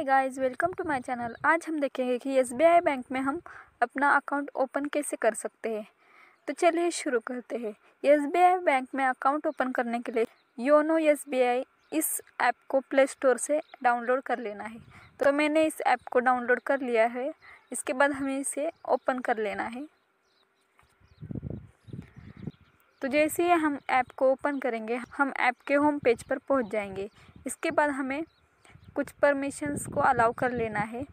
Hi guys, welcome to my channel. आज हम देखेंगे कि एसबीआई बैंक में हम अपना अकाउंट ओपन कैसे कर सकते हैं। तो चलिए शुरू करते हैं। एसबीआई बैंक में अकाउंट ओपन करने के लिए योनो एसबीआई इस ऐप को प्ले स्टोर से डाउनलोड कर लेना है। तो मैंने इस ऐप को डाउनलोड कर लिया है। इसके बाद हमें इसे ओपन कर लेना है। तो जैसे ही हम ऐप को ओपन करेंगे, हम ऐप के होम पेज पर पहुंच जाएंगे। इसके बाद हमें कुछ परमिशंस को अलाउ कर लेना है।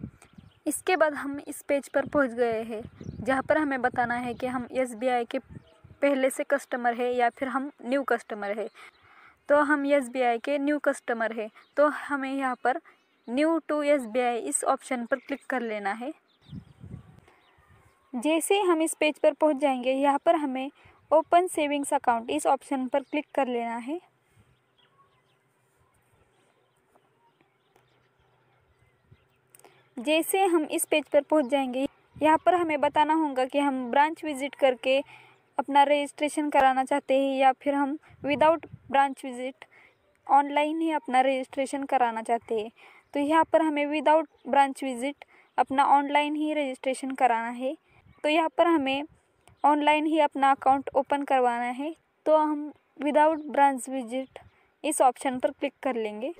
इसके बाद हम इस पेज पर पहुंच गए हैं, जहां पर हमें बताना है कि हम एसबीआई के पहले से कस्टमर है या फिर हम न्यू कस्टमर है। तो हम एसबीआई के न्यू कस्टमर है, तो हमें यहाँ पर न्यू टू एसबीआई इस ऑप्शन पर क्लिक कर लेना है। जैसे ही हम इस पेज पर पहुंच जाएंगे, यहाँ पर हमें ओपन सेविंग्स अकाउंट इस ऑप्शन पर क्लिक कर लेना है। जैसे हम इस पेज पर पहुंच जाएंगे, यहाँ पर हमें बताना होगा कि हम ब्रांच विजिट करके अपना रजिस्ट्रेशन कराना चाहते हैं या फिर हम विदाउट ब्रांच विजिट ऑनलाइन ही अपना रजिस्ट्रेशन कराना चाहते हैं। तो यहाँ पर हमें विदाउट ब्रांच विजिट अपना ऑनलाइन ही रजिस्ट्रेशन कराना है। तो यहाँ पर हमें ऑनलाइन ही अपना अकाउंट ओपन करवाना है। तो हम विदाउट ब्रांच विजिट इस ऑप्शन पर क्लिक कर लेंगे।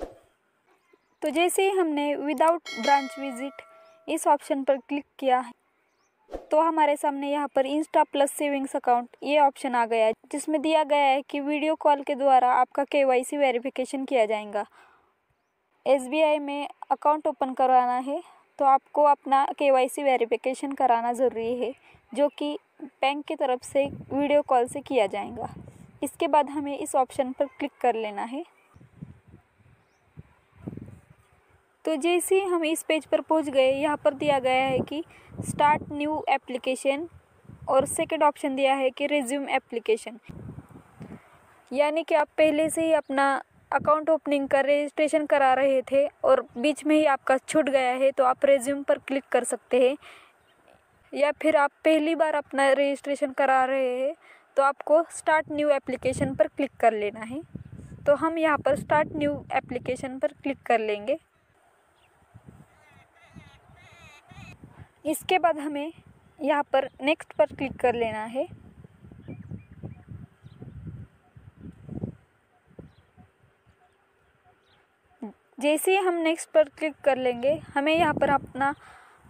तो जैसे ही हमने विदाउट ब्रांच विजिट इस ऑप्शन पर क्लिक किया, तो हमारे सामने यहाँ पर इंस्टा प्लस सेविंग्स अकाउंट ये ऑप्शन आ गया है, जिसमें दिया गया है कि वीडियो कॉल के द्वारा आपका केवाईसी वेरिफिकेशन किया जाएगा। एसबीआई में अकाउंट ओपन करवाना है तो आपको अपना केवाईसी वेरिफिकेशन कराना ज़रूरी है, जो कि बैंक की तरफ से वीडियो कॉल से किया जाएगा। इसके बाद हमें इस ऑप्शन पर क्लिक कर लेना है। तो जैसे ही हम इस पेज पर पहुंच गए, यहाँ पर दिया गया है कि स्टार्ट न्यू एप्लीकेशन और सेकंड ऑप्शन दिया है कि रिज्यूम एप्लीकेशन, यानी कि आप पहले से ही अपना अकाउंट ओपनिंग का रजिस्ट्रेशन करा रहे थे और बीच में ही आपका छूट गया है, तो आप रिज्यूम पर क्लिक कर सकते हैं। या फिर आप पहली बार अपना रजिस्ट्रेशन करा रहे हैं तो आपको स्टार्ट न्यू एप्लीकेशन पर क्लिक कर लेना है। तो हम यहाँ पर स्टार्ट न्यू एप्लीकेशन पर क्लिक कर लेंगे। इसके बाद हमें यहाँ पर नेक्स्ट पर क्लिक कर लेना है। जैसे ही हम नेक्स्ट पर क्लिक कर लेंगे, हमें यहाँ पर अपना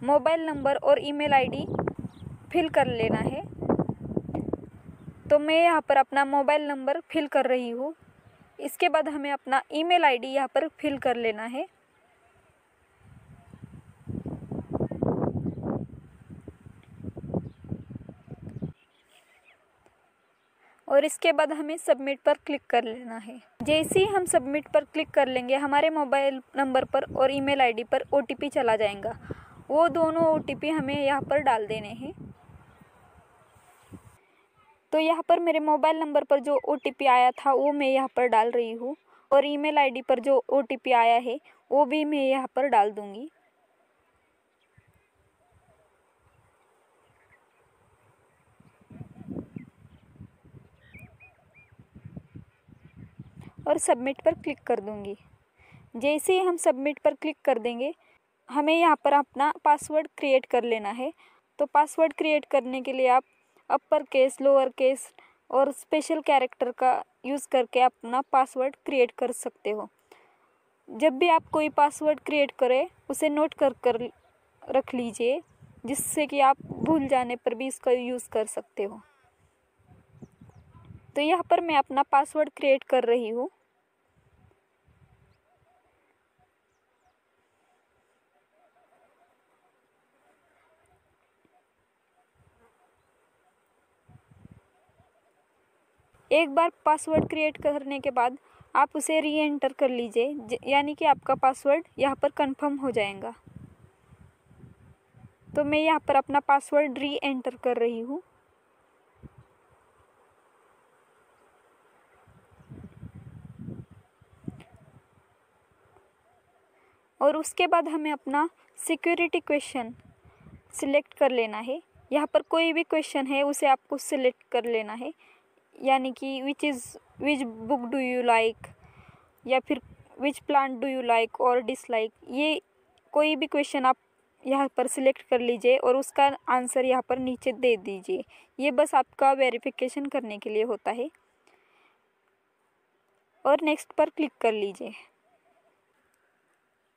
मोबाइल नंबर और ईमेल आईडी फिल कर लेना है। तो मैं यहाँ पर अपना मोबाइल नंबर फिल कर रही हूँ। इसके बाद हमें अपना ईमेल आईडी यहाँ पर फिल कर लेना है। और इसके बाद हमें सबमिट पर क्लिक कर लेना है। जैसे ही हम सबमिट पर क्लिक कर लेंगे, हमारे मोबाइल नंबर पर और ईमेल आईडी पर ओटीपी चला जाएगा। वो दोनों ओटीपी हमें यहाँ पर डाल देने हैं। तो यहाँ पर मेरे मोबाइल नंबर पर जो ओटीपी आया था वो मैं यहाँ पर डाल रही हूँ, और ईमेल आईडी पर जो ओटीपी आया है वो भी मैं यहाँ पर डाल दूँगी। और सबमिट पर क्लिक कर दूंगी। जैसे ही हम सबमिट पर क्लिक कर देंगे, हमें यहाँ पर अपना पासवर्ड क्रिएट कर लेना है। तो पासवर्ड क्रिएट करने के लिए आप अपर केस, लोअर केस और स्पेशल कैरेक्टर का यूज़ करके अपना पासवर्ड क्रिएट कर सकते हो। जब भी आप कोई पासवर्ड क्रिएट करें, उसे नोट कर रख लीजिए, जिससे कि आप भूल जाने पर भी इसका यूज़ कर सकते हो। तो यहाँ पर मैं अपना पासवर्ड क्रिएट कर रही हूँ। एक बार पासवर्ड क्रिएट करने के बाद आप उसे री एंटर कर लीजिए, यानी कि आपका पासवर्ड यहाँ पर कंफर्म हो जाएगा। तो मैं यहाँ पर अपना पासवर्ड री एंटर कर रही हूँ। और उसके बाद हमें अपना सिक्योरिटी क्वेश्चन सिलेक्ट कर लेना है। यहाँ पर कोई भी क्वेश्चन है उसे आपको सिलेक्ट कर लेना है, यानी कि which book do you like, या फिर which plant do you like और डिसलाइक, ये कोई भी क्वेश्चन आप यहाँ पर सिलेक्ट कर लीजिए और उसका आंसर यहाँ पर नीचे दे दीजिए। ये बस आपका वेरिफिकेशन करने के लिए होता है। और नेक्स्ट पर क्लिक कर लीजिए।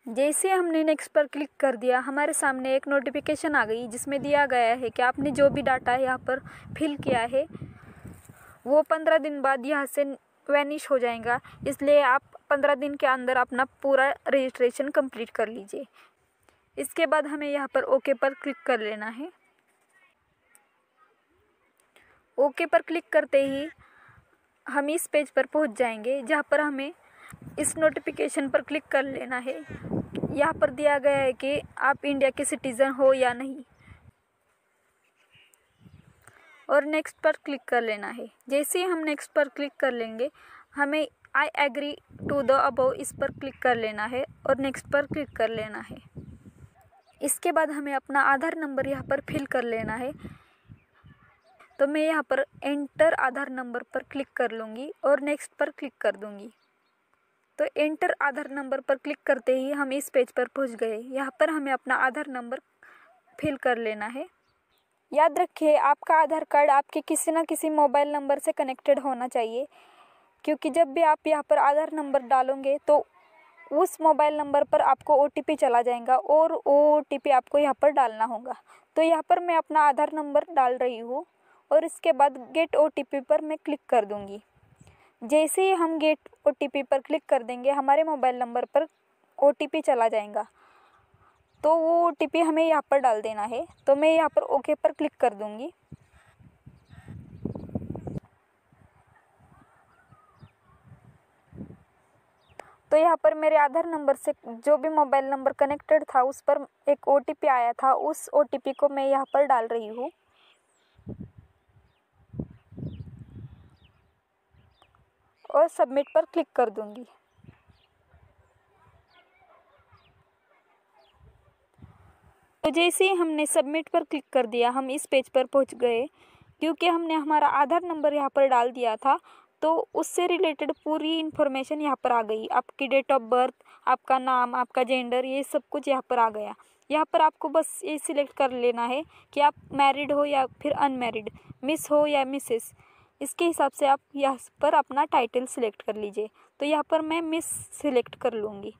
जैसे हमने नेक्स्ट पर क्लिक कर दिया, हमारे सामने एक नोटिफिकेशन आ गई जिसमें दिया गया है कि आपने जो भी डाटा यहाँ पर फिल किया है वो 15 दिन बाद यहाँ से वैनिश हो जाएगा। इसलिए आप 15 दिन के अंदर अपना पूरा रजिस्ट्रेशन कंप्लीट कर लीजिए। इसके बाद हमें यहाँ पर ओके पर क्लिक कर लेना है। ओके पर क्लिक करते ही हम इस पेज पर पहुँच जाएंगे जहाँ पर हमें इस नोटिफिकेशन पर क्लिक कर लेना है। यहाँ पर दिया गया है कि आप इंडिया के सिटीज़न हो या नहीं, और नेक्स्ट पर क्लिक कर लेना है। जैसे ही हम नेक्स्ट पर क्लिक कर लेंगे, हमें I agree to the above इस पर क्लिक कर लेना है और नेक्स्ट पर क्लिक कर लेना है। इसके बाद हमें अपना आधार नंबर यहाँ पर फिल कर लेना है। तो मैं यहाँ पर एंटर आधार नंबर पर क्लिक कर लूँगी और नेक्स्ट पर क्लिक कर दूँगी। तो एंटर आधार नंबर पर क्लिक करते ही हम इस पेज पर पहुँच गए। यहाँ पर हमें अपना आधार नंबर फिल कर लेना है। याद रखिए, आपका आधार कार्ड आपके किसी न किसी मोबाइल नंबर से कनेक्टेड होना चाहिए, क्योंकि जब भी आप यहाँ पर आधार नंबर डालोगे तो उस मोबाइल नंबर पर आपको OTP चला जाएगा और वो OTP आपको यहाँ पर डालना होगा। तो यहाँ पर मैं अपना आधार नंबर डाल रही हूँ और इसके बाद गेट OTP पर मैं क्लिक कर दूँगी। जैसे ही हम गेट OTP पर क्लिक कर देंगे, हमारे मोबाइल नंबर पर OTP चला जाएगा। तो वो OTP हमें यहाँ पर डाल देना है। तो मैं यहाँ पर ओके पर क्लिक कर दूँगी। तो यहाँ पर मेरे आधार नंबर से जो भी मोबाइल नंबर कनेक्टेड था उस पर एक OTP आया था, उस OTP को मैं यहाँ पर डाल रही हूँ और सबमिट पर क्लिक कर दूँगी। तो जैसे ही हमने सबमिट पर क्लिक कर दिया, हम इस पेज पर पहुंच गए। क्योंकि हमने हमारा आधार नंबर यहाँ पर डाल दिया था, तो उससे रिलेटेड पूरी इन्फॉर्मेशन यहाँ पर आ गई। आपकी डेट ऑफ बर्थ, आपका नाम, आपका जेंडर, ये सब कुछ यहाँ पर आ गया। यहाँ पर आपको बस ये सिलेक्ट कर लेना है कि आप मैरिड हो या फिर अनमैरिड, मिस हो या मिसेस। इसके हिसाब से आप यहाँ पर अपना टाइटल सिलेक्ट कर लीजिए। तो यहाँ पर मैं मिस सिलेक्ट कर लूँगी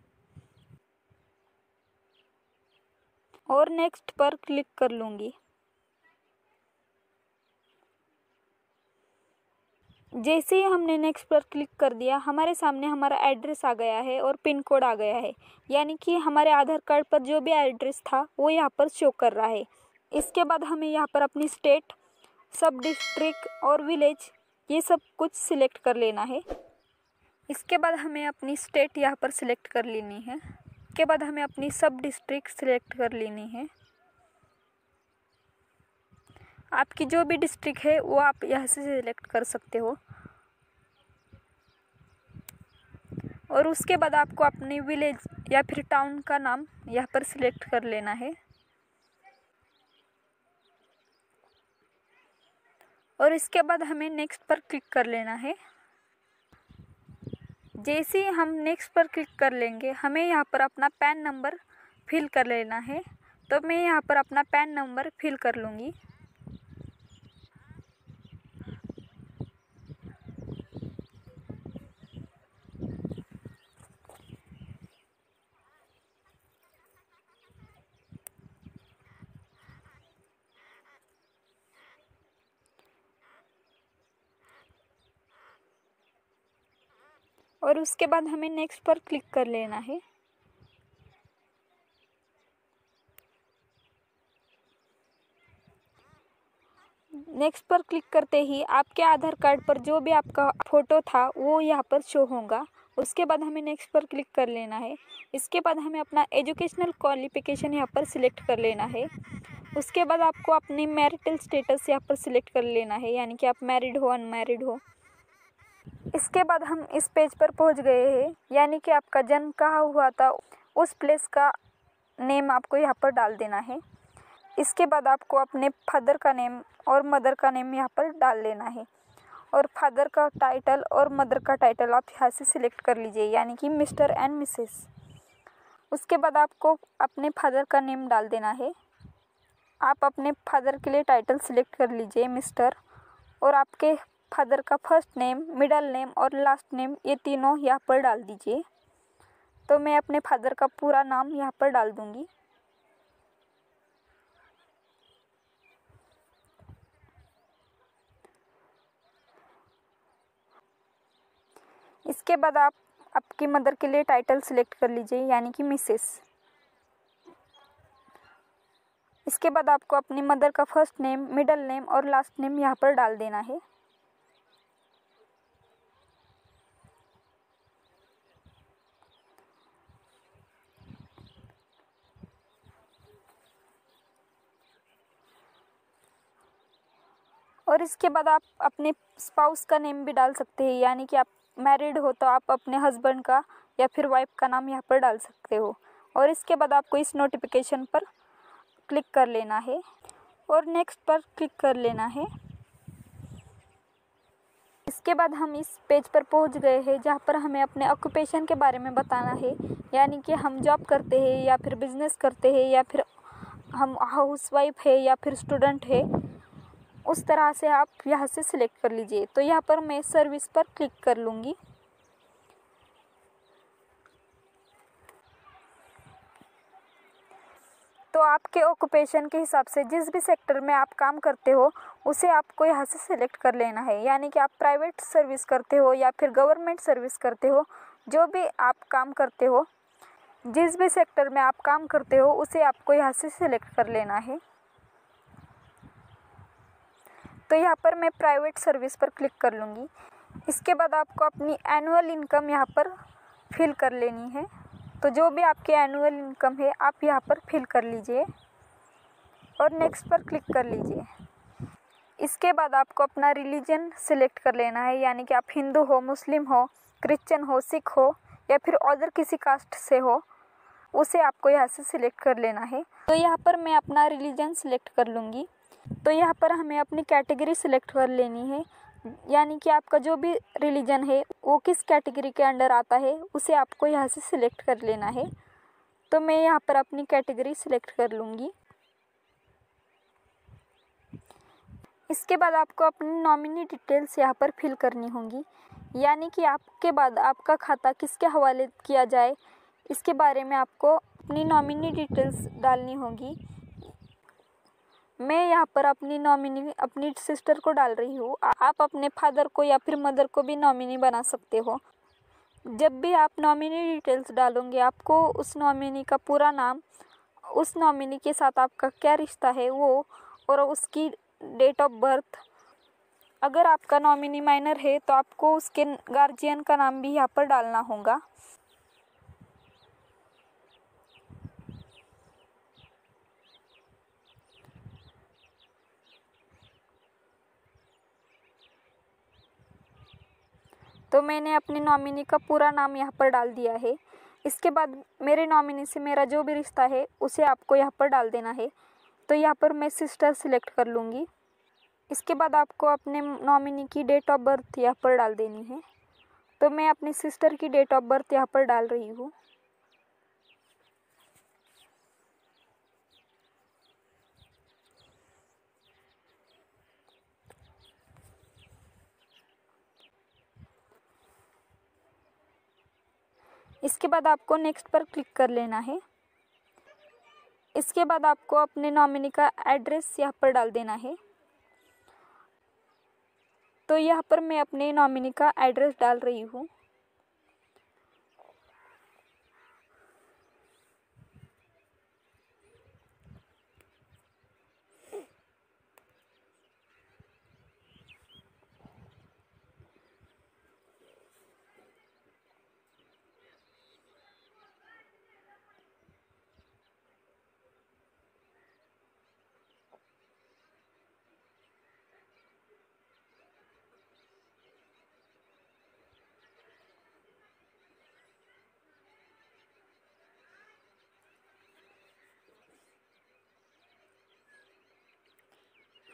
और नेक्स्ट पर क्लिक कर लूँगी। जैसे ही हमने नेक्स्ट पर क्लिक कर दिया, हमारे सामने हमारा एड्रेस आ गया है और पिन कोड आ गया है, यानी कि हमारे आधार कार्ड पर जो भी एड्रेस था वो यहाँ पर शो कर रहा है। इसके बाद हमें यहाँ पर अपनी स्टेट, सब डिस्ट्रिक्ट और विलेज ये सब कुछ सिलेक्ट कर लेना है। इसके बाद हमें अपनी स्टेट यहाँ पर सिलेक्ट कर लेनी है। इसके बाद हमें अपनी सब डिस्ट्रिक्ट सिलेक्ट कर लेनी है। आपकी जो भी डिस्ट्रिक्ट है वो आप यहाँ से सिलेक्ट कर सकते हो। और उसके बाद आपको अपनी विलेज या फिर टाउन का नाम यहाँ पर सिलेक्ट कर लेना है। और इसके बाद हमें नेक्स्ट पर क्लिक कर लेना है। जैसे ही हम नेक्स्ट पर क्लिक कर लेंगे, हमें यहाँ पर अपना पैन नंबर फिल कर लेना है। तो मैं यहाँ पर अपना पैन नंबर फिल कर लूँगी। और उसके बाद हमें नेक्स्ट पर क्लिक कर लेना है। नेक्स्ट पर क्लिक करते ही आपके आधार कार्ड पर जो भी आपका फ़ोटो था वो यहाँ पर शो होगा। उसके बाद हमें नेक्स्ट पर क्लिक कर लेना है। इसके बाद हमें अपना एजुकेशनल क्वालिफ़िकेशन यहाँ पर सिलेक्ट कर लेना है। उसके बाद आपको अपनी मैरिटल स्टेटस यहाँ पर सिलेक्ट कर लेना है, यानी कि आप मैरिड हो अनमैरिड हो। इसके बाद हम इस पेज पर पहुँच गए हैं, यानी कि आपका जन्म कहाँ हुआ था उस प्लेस का नेम आपको यहाँ पर डाल देना है। इसके बाद आपको अपने फादर का नेम और मदर का नेम यहाँ पर डाल लेना है। और फादर का टाइटल और मदर का टाइटल आप यहाँ से सिलेक्ट कर लीजिए, यानी कि मिस्टर एंड मिसेस। उसके बाद आपको अपने फादर का नेम डाल देना है। आप अपने फादर के लिए टाइटल सिलेक्ट कर लीजिए मिस्टर, और आपके फादर का फर्स्ट नेम, मिडल नेम और लास्ट नेम ये तीनों यहाँ पर डाल दीजिए। तो मैं अपने फादर का पूरा नाम यहाँ पर डाल दूँगी। इसके बाद आप आपकी मदर के लिए टाइटल सिलेक्ट कर लीजिए, यानी कि मिसेस। इसके बाद आपको अपनी मदर का फर्स्ट नेम, मिडल नेम और लास्ट नेम यहाँ पर डाल देना है। और इसके बाद आप अपने स्पाउस का नेम भी डाल सकते हैं, यानी कि आप मैरिड हो तो आप अपने हस्बैंड का या फिर वाइफ का नाम यहाँ पर डाल सकते हो। और इसके बाद आपको इस नोटिफिकेशन पर क्लिक कर लेना है और नेक्स्ट पर क्लिक कर लेना है। इसके बाद हम इस पेज पर पहुंच गए हैं जहां पर हमें अपने ऑक्यूपेशन के बारे में बताना है, यानी कि हम जॉब करते हैं या फिर बिजनेस करते हैं या फिर हम हाउसवाइफ है या फिर स्टूडेंट है। उस तरह से आप यहाँ से सिलेक्ट कर लीजिए। तो यहाँ पर मैं सर्विस पर क्लिक कर लूँगी। तो आपके ऑक्यूपेशन के हिसाब से जिस भी सेक्टर में आप काम करते हो उसे आपको यहाँ से सिलेक्ट कर लेना है, यानी कि आप प्राइवेट सर्विस करते हो या फिर गवर्नमेंट सर्विस करते हो, जो भी आप काम करते हो, जिस भी सेक्टर में आप काम करते हो उसे आपको यहाँ से सिलेक्ट कर लेना है। तो यहाँ पर मैं प्राइवेट सर्विस पर क्लिक कर लूँगी। इसके बाद आपको अपनी एनुअल इनकम यहाँ पर फिल कर लेनी है। तो जो भी आपकी एनुअल इनकम है आप यहाँ पर फिल कर लीजिए और नेक्स्ट पर क्लिक कर लीजिए। इसके बाद आपको अपना रिलीजन सिलेक्ट कर लेना है, यानी कि आप हिंदू हो, मुस्लिम हो, क्रिश्चियन हो, सिख हो या फिर अदर किसी कास्ट से हो, उसे आपको यहाँ से सिलेक्ट कर लेना है। तो यहाँ पर मैं अपना रिलीजन सिलेक्ट कर लूँगी। तो यहाँ पर हमें अपनी कैटेगरी सिलेक्ट कर लेनी है, यानी कि आपका जो भी रिलीजन है वो किस कैटेगरी के अंडर आता है उसे आपको यहाँ से सिलेक्ट कर लेना है। तो मैं यहाँ पर अपनी कैटेगरी सिलेक्ट कर लूँगी। इसके बाद आपको अपनी नॉमिनी डिटेल्स यहाँ पर फिल करनी होंगी, यानी कि आपके बाद आपका खाता किसके हवाले किया जाए इसके बारे में आपको अपनी नॉमिनी डिटेल्स डालनी होगी। मैं यहाँ पर अपनी नॉमिनी अपनी सिस्टर को डाल रही हूँ। आप अपने फादर को या फिर मदर को भी नॉमिनी बना सकते हो। जब भी आप नॉमिनी डिटेल्स डालोगे आपको उस नॉमिनी का पूरा नाम, उस नॉमिनी के साथ आपका क्या रिश्ता है वो, और उसकी डेट ऑफ बर्थ। अगर आपका नॉमिनी माइनर है तो आपको उसके गार्जियन का नाम भी यहाँ पर डालना होगा। तो मैंने अपनी नॉमिनी का पूरा नाम यहाँ पर डाल दिया है। इसके बाद मेरे नॉमिनी से मेरा जो भी रिश्ता है उसे आपको यहाँ पर डाल देना है। तो यहाँ पर मैं सिस्टर सिलेक्ट कर लूँगी। इसके बाद आपको अपने नॉमिनी की डेट ऑफ बर्थ यहाँ पर डाल देनी है। तो मैं अपनी सिस्टर की डेट ऑफ बर्थ यहाँ पर डाल रही हूँ। इसके बाद आपको नेक्स्ट पर क्लिक कर लेना है। इसके बाद आपको अपने नॉमिनी का एड्रेस यहाँ पर डाल देना है। तो यहाँ पर मैं अपने नॉमिनी का एड्रेस डाल रही हूँ।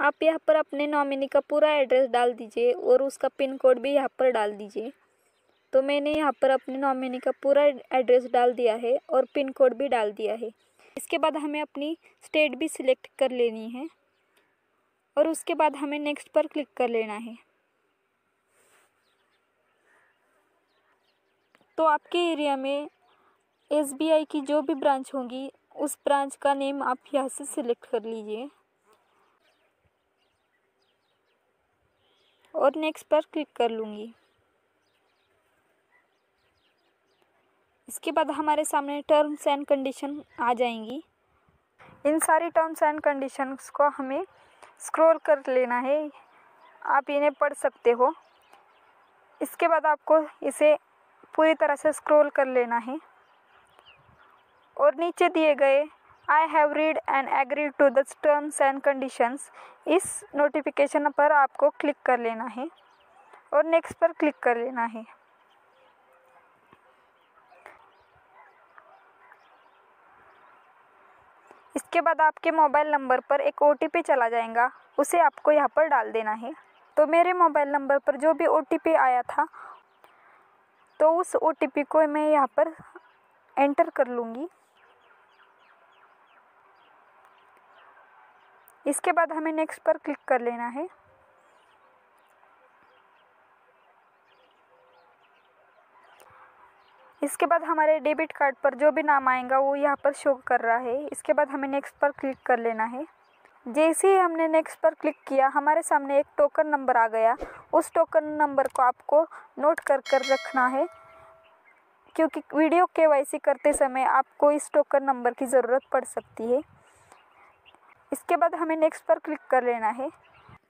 आप यहाँ पर अपने नॉमिनी का पूरा एड्रेस डाल दीजिए और उसका पिन कोड भी यहाँ पर डाल दीजिए। तो मैंने यहाँ पर अपने नॉमिनी का पूरा एड्रेस डाल दिया है और पिन कोड भी डाल दिया है। इसके बाद हमें अपनी स्टेट भी सिलेक्ट कर लेनी है और उसके बाद हमें नेक्स्ट पर क्लिक कर लेना है। तो आपके एरिया में SBI की जो भी ब्रांच होंगी उस ब्रांच का नेम आप यहाँ से सिलेक्ट कर लीजिए और नेक्स्ट पर क्लिक कर लूँगी। इसके बाद हमारे सामने टर्म्स एंड कंडीशन आ जाएंगी। इन सारी टर्म्स एंड कंडीशंस को हमें स्क्रॉल कर लेना है, आप इन्हें पढ़ सकते हो। इसके बाद आपको इसे पूरी तरह से स्क्रॉल कर लेना है और नीचे दिए गए I have read and agreed to the terms and conditions इस नोटिफिकेशन पर आपको क्लिक कर लेना है और नेक्स्ट पर क्लिक कर लेना है। इसके बाद आपके मोबाइल नंबर पर एक OTP चला जाएगा, उसे आपको यहाँ पर डाल देना है। तो मेरे मोबाइल नंबर पर जो भी OTP आया था तो उस OTP को मैं यहाँ पर एंटर कर लूँगी। इसके बाद हमें नेक्स्ट पर क्लिक कर लेना है। इसके बाद हमारे डेबिट कार्ड पर जो भी नाम आएगा वो यहाँ पर शो कर रहा है। इसके बाद हमें नेक्स्ट पर क्लिक कर लेना है। जैसे ही हमने नेक्स्ट पर क्लिक किया हमारे सामने एक टोकन नंबर आ गया। उस टोकन नंबर को आपको नोट कर रखना है, क्योंकि वीडियो KYC करते समय आपको इस टोकन नंबर की ज़रूरत पड़ सकती है। इसके बाद हमें नेक्स्ट पर क्लिक कर लेना है।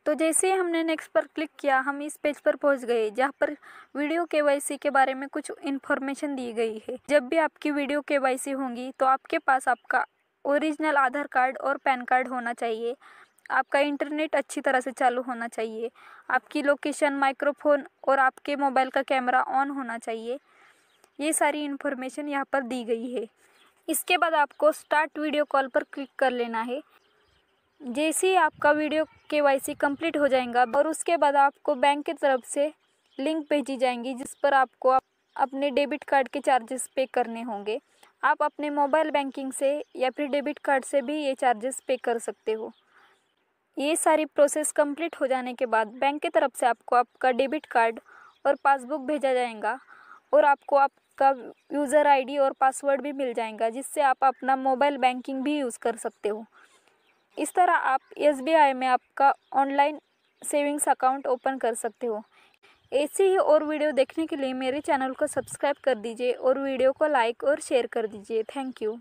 तो जैसे ही हमने नेक्स्ट पर क्लिक किया हम इस पेज पर पहुंच गए जहां पर वीडियो KYC के बारे में कुछ इन्फॉर्मेशन दी गई है। जब भी आपकी वीडियो KYC होंगी तो आपके पास आपका ओरिजिनल आधार कार्ड और पैन कार्ड होना चाहिए। आपका इंटरनेट अच्छी तरह से चालू होना चाहिए। आपकी लोकेशन, माइक्रोफोन और आपके मोबाइल का कैमरा ऑन होना चाहिए। ये सारी इन्फॉर्मेशन यहाँ पर दी गई है। इसके बाद आपको स्टार्ट वीडियो कॉल पर क्लिक कर लेना है। जैसे ही आपका वीडियो KYC कंप्लीट हो जाएगा और उसके बाद आपको बैंक की तरफ से लिंक भेजी जाएंगी जिस पर आपको अपने डेबिट कार्ड के चार्जेस पे करने होंगे। आप अपने मोबाइल बैंकिंग से या फिर डेबिट कार्ड से भी ये चार्जेस पे कर सकते हो। ये सारी प्रोसेस कंप्लीट हो जाने के बाद बैंक की तरफ से आपको आपका डेबिट कार्ड और पासबुक भेजा जाएगा और आपको आपका यूज़र ID और पासवर्ड भी मिल जाएगा, जिससे आप अपना मोबाइल बैंकिंग भी यूज़ कर सकते हो। इस तरह आप SBI में आपका ऑनलाइन सेविंग्स अकाउंट ओपन कर सकते हो। ऐसे ही और वीडियो देखने के लिए मेरे चैनल को सब्सक्राइब कर दीजिए और वीडियो को लाइक और शेयर कर दीजिए। Thank you.